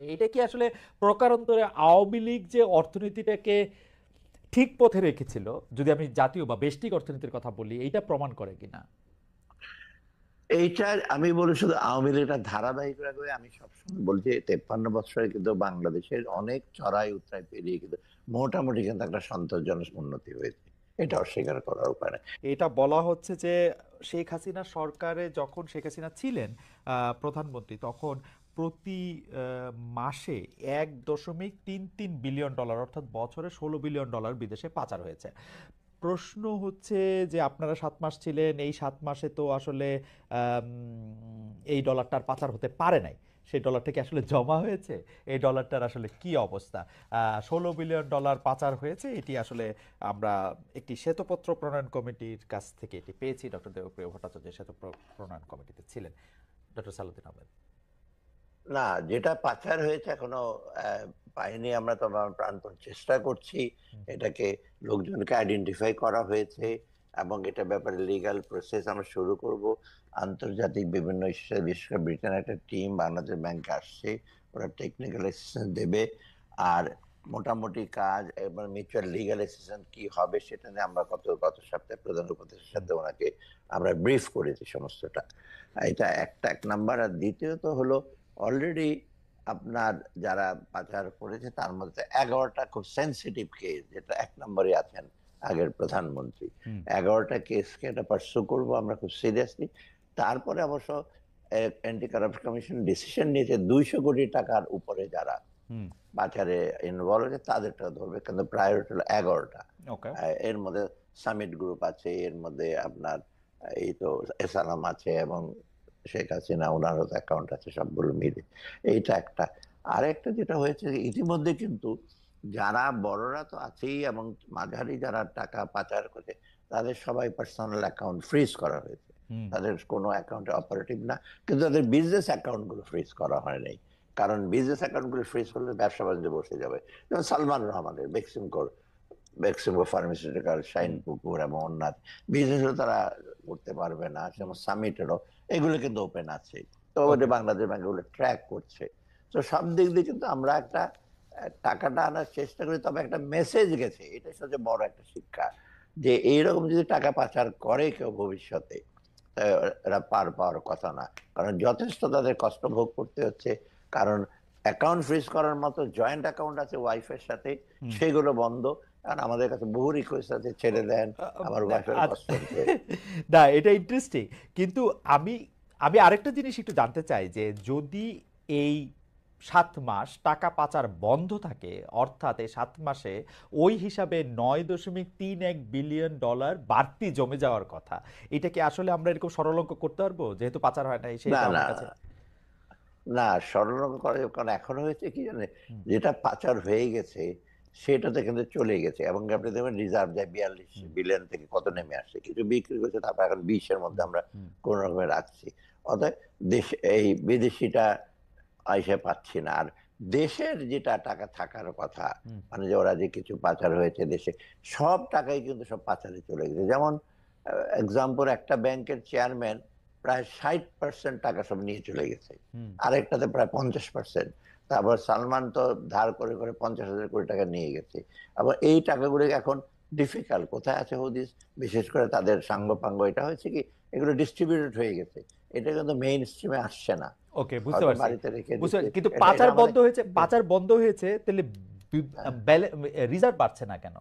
এটা কি আসলে প্রকারান্তরে আওয়ামী লীগ যে অর্থনীতিটাকে ঠিক পথে রেখেছিল, যদি আমি জাতীয় বা বেশটিক অর্থনীতির কথা বলি, এইটা প্রমাণ করে কিনা? এইটার আমি বলি শুধু আওয়ামী লীগের ধারাবাহিক রাখবে। আমি সবসময় বলছি 53 বছরে কিন্তু বাংলাদেশের অনেক চড়াই উতরাই পেরিয়ে কিন্তু মোটামুটি কিন্তু একটা সন্তোষজনক উন্নতি হয়েছে। এটা অস্বীকার করার উপায় নেই। এটা বলা হচ্ছে যে শেখ হাসিনা সরকারে, যখন শেখ হাসিনা ছিলেন প্রধানমন্ত্রী, তখন প্রতি মাসে 1.33 বিলিয়ন ডলার, অর্থাৎ বছরে 16 বিলিয়ন ডলার বিদেশে পাচার হয়েছে। প্রশ্ন হচ্ছে যে আপনারা 7 মাস ছিলেন, এই 7 মাসে তো আসলে এই ডলারটার পাচার হতে পারে নাই। সেই ডলারটা কি আসলে জমা হয়েছে? এই ডলারটার আসলে কি অবস্থা? 16 বিলিয়ন ডলার পাচার হয়েছে, এটি আসলে আমরা একটি শ্বেতপত্র প্রণয়ন কমিটির কাছ থেকে এটি পেয়েছি। ডক্টর দেবপ্রিয় ভট্টাচার্য প্রণয়ন কমিটিতে ছিলেন। ডক্টর সালাউদ্দিন আহমেদ। না, যেটা পাচার হয়েছে এখনো পাইনি। আমরা তো আমার প্রাণপণ চেষ্টা করছি। এটাকে লোকজনকে আইডেন্টিফাই করা হয়েছে এবং এটা ব্যাপারে লিগ্যাল প্রসেস আমরা শুরু করব। আন্তর্জাতিক বিভিন্ন ইস্যু, বিশেষ করে ব্রিটেনের একটা টিম বাংলাদেশ ব্যাংকে আসছে, ওরা টেকনিক্যাল অ্যাসিস্ট্যান্স দেবে। আর মোটামুটি কাজ এবার মিউচুয়াল লিগ্যাল অ্যাসিস্ট্যান্স কি হবে সেটা নিয়ে আমরা গত সপ্তাহে প্রধান উপদেষ্টার সাথে ওনাকে আমরা ব্রিফ করেছি সমস্তটা। এটা এক নাম্বার। আর দ্বিতীয়ত হলো অলরেডি আপনার যারা পাচার করেছে তার মধ্যে 11টা খুব সেন্সিটিভ কেস, যেটা 1 নম্বরে আছেন আগের প্রধানমন্ত্রী। 11টা কেসকে এটা পার্সু করবো আমরা খুব সিরিয়াসলি। তারপরে অবশ্য অ্যান্টি কারাপশন কমিশন ডিসিশন নিয়েছে 200 কোটি টাকার উপরে যারা পাচারে ইনভলভ হয়েছে তাদেরটা ধরবে, কিন্তু প্রায়োরিটি হলো 11টা। ওকে। এর মধ্যে সামিট গ্রুপ আছে, এর মধ্যে আপনার এই তো এসালাম আছে এবং শেখ হাসিনা ওনারও অ্যাকাউন্ট আছে, সবগুলো মিলে এইটা একটা। আরেকটা যেটা হয়েছে ইতিমধ্যে কিন্তু যারা বড়রা তো আছেই এবং মাঝারি যারা টাকা পাচার করে তাদের সবাই পার্সোনাল অ্যাকাউন্ট ফ্রিজ করা হয়েছে। তাদের কোনো অ্যাকাউন্টে অপারেটিভ না, কিন্তু তাদের বিজনেস অ্যাকাউন্ট গুলো ফ্রিজ করা হয় নাই। কারণ বিজনেস অ্যাকাউন্ট গুলো ফ্রিজ করলে ব্যবসা বাণিজ্য বসে যাবে। যেমন সালমান রহমানের বেক্সিমকো ফার্মাসিউটিক্যাল, শাইন পুকুর এবং অন্যান্য বিজনেসও তারা করতে পারবে না। যেমন সামিটেরও এগুলো কিন্তু ওপেন আছে। তো ওটা ওকে। বাংলাদেশ ব্যাংক ওগুলো ট্র্যাক করছে। তো সব দিক দিয়ে কিন্তু আমরা একটা টাকাটা আনার চেষ্টা করি, তবে একটা মেসেজ গেছে, এটা সবচেয়ে বড় একটা শিক্ষা, যে এইরকম যদি টাকা পাচার করে কেউ ভবিষ্যতে, এরা পার পাওয়ার কথা না। কারণ যথেষ্ট তাদের কষ্ট ভোগ করতে হচ্ছে। কারণ অ্যাকাউন্ট ফ্রিজ করার মতো জয়েন্ট অ্যাকাউন্ট আছে ওয়াইফের সাথে, সেগুলো বন্ধ। কারণ আমাদের কাছে বহু রিকোয়েস্ট আছে, ছেড়ে দেন, আমার ওয়াইফের কষ্ট হচ্ছে। না, এটা ইন্টারেস্টিং। কিন্তু আমি আমি আরেকটা জিনিস একটু জানতে চাই, যে যদি এই 7 মাস টাকা পাচার বন্ধ থাকে, অর্থাৎ এই 7 মাসে ওই হিসাবে 9.31 বিলিয়ন ডলার বাড়তি জমে যাওয়ার কথা, এটা কি আসলে আমরা এরকম সরল অঙ্ক করতে পারবো, যেহেতু পাচার হয় না না, সেহেতু না, আমার কাছে? না, স্মরণ করে। কারণ এখন হয়েছে কি জানে, যেটা পাচার হয়ে গেছে সেটাতে কিন্তু চলে গেছে এবং আপনি দেখবেন রিজার্ভ যায় 42 বিলিয়ন থেকে কত নেমে আসছে। কিছু বিক্রি করছে, তারপর এখন 20-এর মধ্যে আমরা কোন রকমে রাখছি। অতএব দেশ এই বিদেশিটা আইসে পাচ্ছি না। আর দেশের যেটা টাকা থাকার কথা, মানে যে ওরা যে কিছু পাচার হয়েছে দেশে, সব টাকাই কিন্তু সব পাচারে চলে গেছে। যেমন এক্সাম্পল, একটা ব্যাংকের চেয়ারম্যান প্রায় 60% টাকা সব নিয়ে চলে গেছে, আরেকটাতে প্রায় 50%। তারপর সালমান তো ধার করে করে 50,000 কোটি টাকা নিয়ে গেছে। আবার এই টাকাগুলো এখন ডিফিকাল্ট কোথায় আছে হদিস, বিশেষ করে তাদের সাঙ্গ পাঙ্গ। এটা হয়েছে কি, এগুলো ডিস্ট্রিবিউটেড হয়ে গেছে, এটা কিন্তু মেইন স্ট্রিমে আসছে না, ওকে, বুঝতে হয়তো পারছি। বাড়িতে রেখে বুঝতে দিচ্ছে। পারছি, কিন্তু এটা এটা পাচার আমাদের বন্ধ হয়েছে, পাচার বন্ধ হয়েছে, তাহলে হ্যাঁ। রিজার্ভ বাড়ছে না কেন?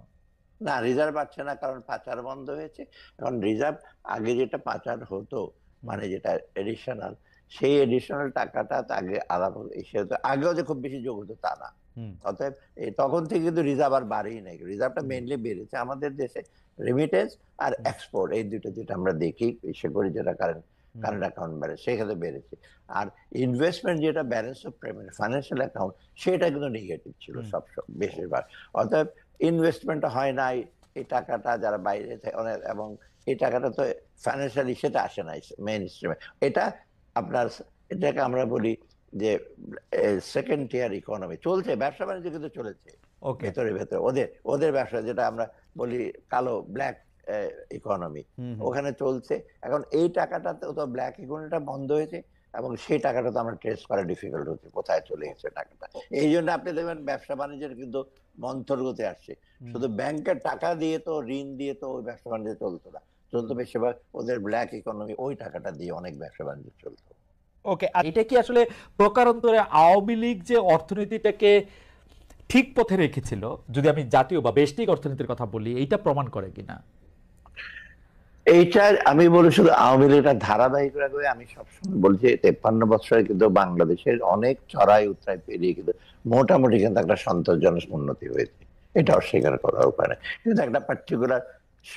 না, রিজার্ভ বাড়ছে না কারণ পাচার বন্ধ হয়েছে। এখন রিজার্ভ, আগে যেটা পাচার হতো, মানে যেটা এডিশনাল, সেই এডিশনাল টাকাটা আগে আলাদা, সেহেতু আগেও যে খুব বেশি যোগ হতো তা না। অতএব তখন থেকে কিন্তু রিজার্ভ আর বাড়েই নাই। রিজার্ভটা মেইনলি বেড়েছে আমাদের দেশে রেমিটেন্স আর এক্সপোর্ট, এই দুটো যেটা আমরা দেখি, বিশেষ করে যেটা কারেন্ট কারেন্ট অ্যাকাউন্ট বেড়ে সেখানে বেড়েছে। আর ইনভেস্টমেন্ট যেটা balance of payment financial account, সেটা কিন্তু নেগেটিভ ছিল সব বেশিরভাগ। অতএব ইনভেস্টমেন্ট হয় নাই, এই টাকাটা যারা বাইরে অনেক, এবং এই টাকাটা তো ফাইন্যান্সিয়ালি সেটা আসে নাই মেইন স্ট্রিমে। এটা আপনার, এটাকে আমরা বলি যে সেকেন্ড টিয়ার ইকোনমি চলছে, ব্যবসা বাণিজ্য কিন্তু চলেছে ওকে। ভেতরে ভেতরে। ওদের ওদের ব্যবসা, যেটা আমরা বলি কালো ব্ল্যাক ইকোনমি, ওখানে চলছে। এখন এই টাকাটা তো ব্ল্যাক ইকোনমিটা বন্ধ হয়েছে, এবং সেই টাকাটা তো আমরা ট্রেস করা ডিফিকাল্ট হচ্ছে কোথায় চলে গেছে টাকাটা। এই জন্য আপনি দেখবেন ব্যবসা বাণিজ্যের কিন্তু মন্থর গতি আসছে। শুধু ব্যাংকের টাকা দিয়ে তো, ঋণ দিয়ে তো ওই ব্যবসা বাণিজ্য চলতো না, চলতো বেশিরভাগ ওদের ব্ল্যাক ইকোনমি, ওই টাকাটা দিয়ে অনেক ব্যবসা বাণিজ্য চলতো। ওকে, আর এটা কি আসলে প্রকারান্তরে আওয়ামী লীগ যে অর্থনীতিটাকে ঠিক পথে রেখেছিল, যদি আমি জাতীয় বা বেশনিক অর্থনীতির কথা বলি, এইটা প্রমাণ করে কিনা? এইটা আমি বলি শুধু আওয়ামী লীগ ধারাবাহিকভাবে, আমি সবসময় বলছি 53 বছরে কিন্তু বাংলাদেশের অনেক চড়াই উতরাই পেরিয়ে কিন্তু মোটামুটি কিন্তু একটা সন্তোষজনক উন্নতি হয়েছে, এটা অস্বীকার করার উপায় নেই। কিন্তু একটা পার্টিকুলার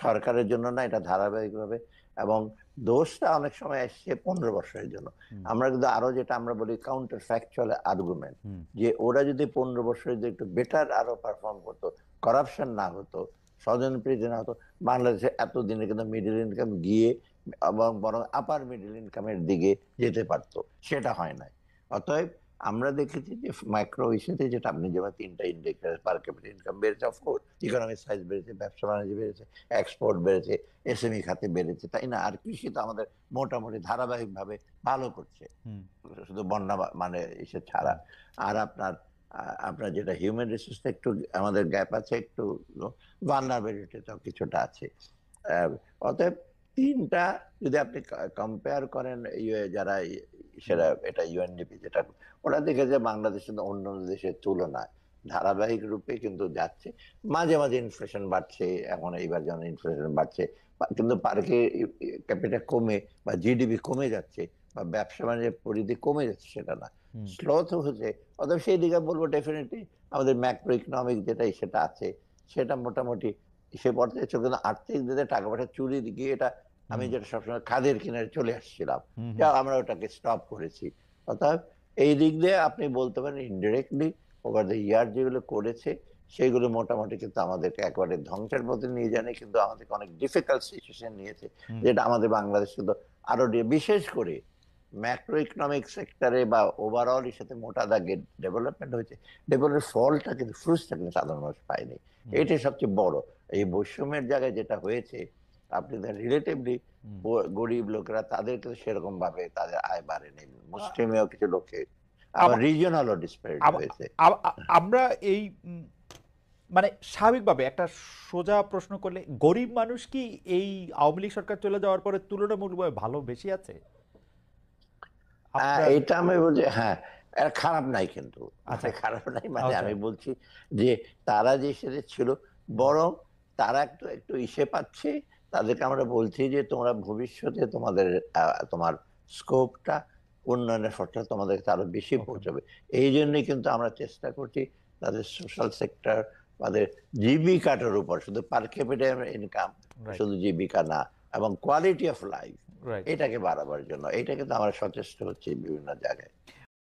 সরকারের জন্য না, এটা ধারাবাহিকভাবে। এবং দোষটা অনেক সময় আসছে 15 বছরের জন্য। আমরা কিন্তু আরো যেটা আমরা বলি কাউন্টার ফ্যাকচুয়াল আর্গুমেন্ট, যে ওরা যদি 15 বছরে যদি একটু বেটার আরো পারফর্ম করতো, করাপশন না হতো, স্বজনপ্রীতি না হতো, বাংলাদেশে এতদিনে কিন্তু মিডল ইনকাম গিয়ে এবং বরং আপার মিডল ইনকামের দিকে যেতে পারতো, সেটা হয় নাই। অতএব আমরা দেখেছি যে মাইক্রো ইস্যুতে, যেটা আপনি যেমন 3টা ইন্ডিকেটর, পার ক্যাপিটা ইনকাম বেড়েছে, অফকোর্স ইকোনমিক সাইজ বেড়েছে, ব্যবসা বাণিজ্য বেড়েছে, এক্সপোর্ট বেড়েছে, এসএমই খাতে বেড়েছে, তাই না? আর কৃষি তো আমাদের মোটামুটি ধারাবাহিক ভাবে ভালো করছে, শুধু বন্যা মানে ইসে ছাড়া। আর আপনার যেটা হিউম্যান রিসোর্সটা একটু আমাদের গ্যাপ আছে, একটু ভালনারেবিলিটিটাও কিছুটা আছে। অতএব তিনটা যদি আপনি কম্পেয়ার করেন, যারা সেটা, এটা ইউএনডিপি যেটা, ওরা দেখে যে বাংলাদেশ অন্য দেশের তুলনায় ধারাবাহিক রূপে কিন্তু যাচ্ছে। মাঝে মাঝে ইনফ্লেশন বাড়ছে, এখন এইবার যেমন ইনফ্লেশন বাড়ছে, কিন্তু পার্কে ক্যাপিটা কমে বা জিডিপি কমে যাচ্ছে বা ব্যবসা বাণিজ্যের পরিধি কমে যাচ্ছে, সেটা না, স্লোথ হচ্ছে। অতএব সেই দিকে বলবো ডেফিনেটলি আমাদের ম্যাক্রো ইকোনমিক যেটাই সেটা আছে, সেটা মোটামুটি সে পর্যায়ে চলছে। কিন্তু আর্থিক দিকে টাকা পয়সা চুরি গিয়ে, এটা আমি যেটা সবসময় খাদের কিনারে চলে আসছিলাম, যা আমরা ওটাকে স্টপ করেছি। অর্থাৎ এই দিক দিয়ে আপনি বলতে পারেন ইনডিরেক্টলি ওভার দ্য ইয়ার যেগুলো করেছে, সেগুলো মোটামুটি কিন্তু আমাদেরকে একবারে ধ্বংসের পথে নিয়ে যায়নি, কিন্তু আমাদেরকে অনেক ডিফিকাল্ট সিচুয়েশন নিয়েছে, যেটা আমাদের বাংলাদেশ কিন্তু আরো বিশেষ করে ম্যাক্রো ইকোনমিক সেক্টরে বা ওভারঅল এর সাথে মোটা দাগে ডেভেলপমেন্ট হয়েছে। ডেভেলপমেন্ট ফলটা কিন্তু, ফ্রুটসটা কিন্তু সাধারণ মানুষ পায়নি। এটাই সবচেয়ে বড়। এই বৈষম্যের জায়গায় যেটা হয়েছে, আপনি রিলেটিভলি গরিব লোকেরা, তাদের কিন্তু সেরকম ভাবে তাদের আয় বাড়েনি, মুসলিমেও কিছু লোকে, আবার রিজিওনালও ডিসপ্যারিটি হয়েছে। আমরা এই মানে স্বাভাবিকভাবে একটা সোজা প্রশ্ন করলে, গরিব মানুষ কি এই আওয়ামী লীগ সরকার চলে যাওয়ার পরে তুলনামূলকভাবে ভালো বেশি আছে? এটা আমি বলছি, হ্যাঁ, খারাপ নাই, কিন্তু খারাপ নাই মানে আমি বলছি যে তারা যে সেটা ছিল, বরং তারা একটু একটু ইসে পাচ্ছে। তাদেরকে আমরা বলছি যে তোমরা ভবিষ্যতে তোমার স্কোপটা, উন্নয়নের ফলটা তোমাদের আরো বেশি পৌঁছাবে। এই জন্যই কিন্তু আমরা চেষ্টা করছি তাদের সোশ্যাল সেক্টর, তাদের জীবিকাটার উপর, শুধু পার ক্যাপিটা ইনকাম, শুধু জীবিকা না, এবং কোয়ালিটি অফ লাইফ, এটাকে বাড়াবার জন্য। এটা কিন্তু আমরা সচেষ্ট হচ্ছি বিভিন্ন জায়গায়।